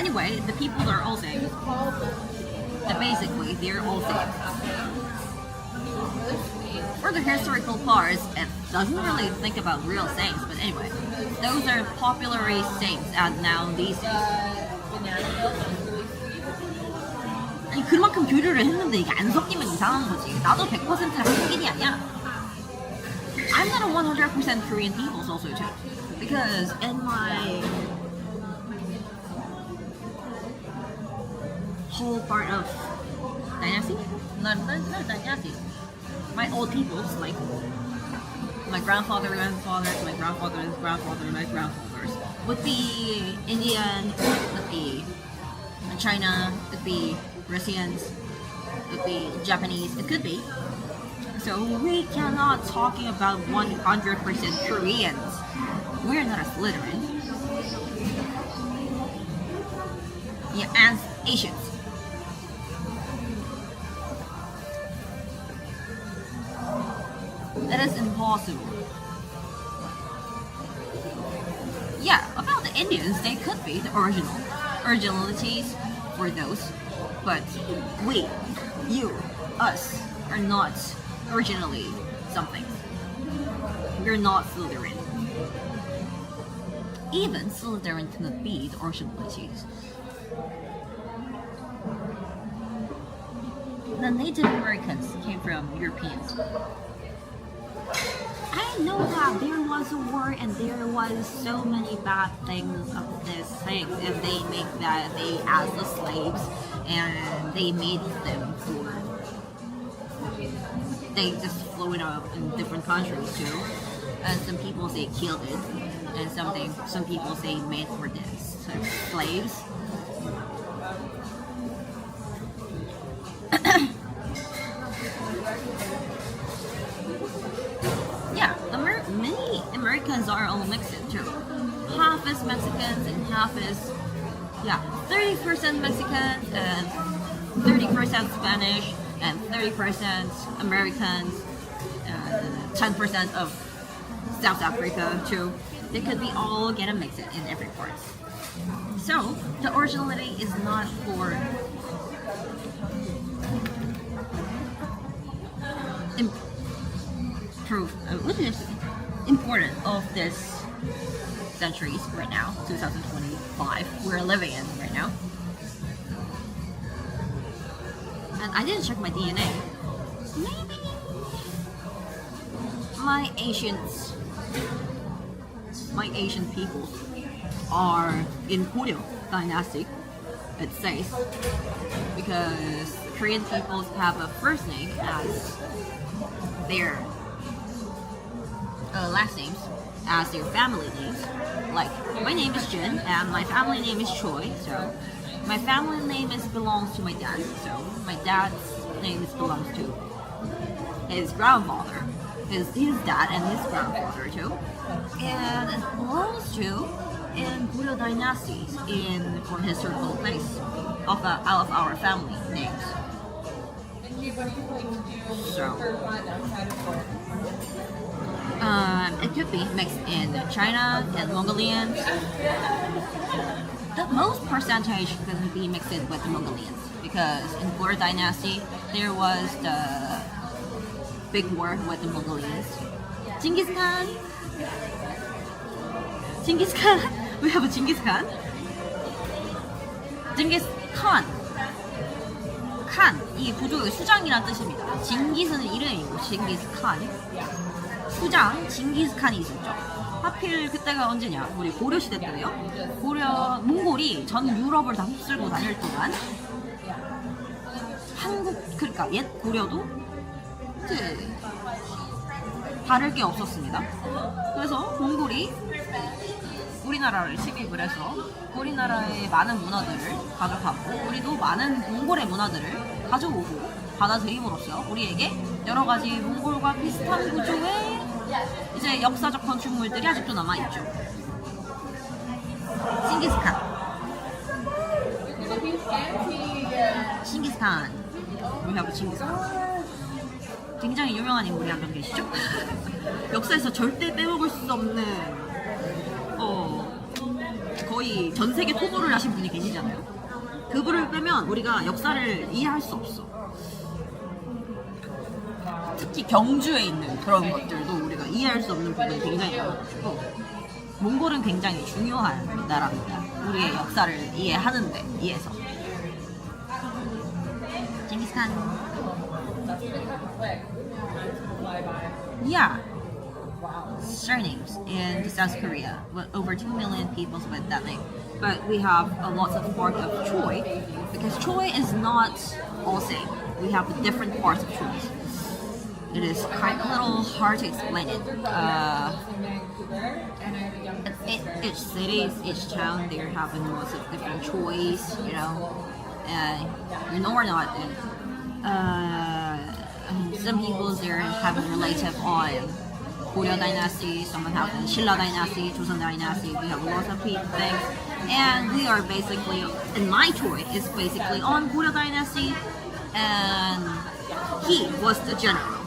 Anyway, the people are all same. Basically, they're all same. For the historical parts, it doesn't really think about real saints, but anyway, those are popular saints and now these days. 아니 그만큼 교류를 했는데 이게 안 섞이면 이상한 거지. 나도 100% 한국인이 아니야. I'm not a 100% Korean people also too, because in my whole part of dynasty, not dynasty, my old peoples like my grandfather, my grandfather's grandfather, my grandfathers would be Indian, would be China, would be Russians, would be Japanese, it could be. So we cannot talking about 100% Koreans. We're not a Slytherin. Yeah, and Asians. That is impossible. Yeah, about the Indians, they could be the originalities for those. But we, you, us, are not originally something. We're not Slytherin. Even Slytherin cannot be the originalities. The Native Americans came from Europeans. I know that there was a war and there was so many bad things of these things, and they make that they as the slaves and they made them for they just flew it up in different countries too, and some people say killed it, and some people say made for this slaves. Yeah, many Americans are all mixed too. Half is Mexicans and half is 30% Mexicans and 30% Spanish and 30% Americans and 10% of South Africa too. They could be all get a mix in every part. So the originality is not for important of this centuries right now, 2025 we're living in right now. And I didn't check my DNA. Maybe my Asian people are in Goryeo dynasty, it says, because Korean peoples have a first name as their last names as their family names. Like my name is Jin and my family name is Choi, so my family name belongs to my dad, so my dad's name belongs to his grandfather, his dad and his grandfather too, and it belongs to in Goryeo dynasties in for historical place of out of our family names. So it could be mixed in China and Mongolians. The most percentage could be mixed in with the Mongolians, because in Goryeo dynasty there was the big war with the Mongolians. Genghis Khan. We have a Genghis Khan. Genghis Khan. 이 부족의 수장이란 뜻입니다. 징기스는 이름이고 징기스 칸. 수장 징기스 칸이 있었죠. 하필 그때가 언제냐? 우리 고려 시대 때요. 몽골이 전 유럽을 다 휩쓸고 다닐 동안 그러니까 옛 고려도 다를 게 없었습니다. 그래서 몽골이 우리나라를 침입을 해서 우리나라의 많은 문화들을 가져가고 우리도 많은 몽골의 문화들을 가져오고 받아들임으로써 우리에게 여러 가지 몽골과 비슷한 구조의 이제 역사적 건축물들이 아직도 남아있죠. 징기스칸. We have a 징기스칸. 굉장히 유명한 인물이 한 명 계시죠? 역사에서 절대 빼먹을 수 없는 거의 거의 전 세계 투어를 하신 분이 계시잖아요. 그분을 빼면 우리가 역사를 이해할 수 없어. 특히 경주에 있는 그런 것들도 우리가 이해할 수 없는 부분이 굉장히 많아가지고 몽골은 굉장히 중요한 나라입니다. 우리의 역사를 이해하는데 이해해서. 징기스칸. Yeah. Surnames in South Korea, with over 2 million people with that name. But we have a lot of part of Choi, because Choi is not all same. We have different parts of Choi. It is kind of a little hard to explain it. Each city, each town, they're having lots of different choice, you know. You know or not, some people they're having relative on Goryeo dynasty, someone having Silla dynasty, Joseon dynasty. We have lots of things, and we are basically, and my Choi is basically on Goryeo dynasty, and he was the general.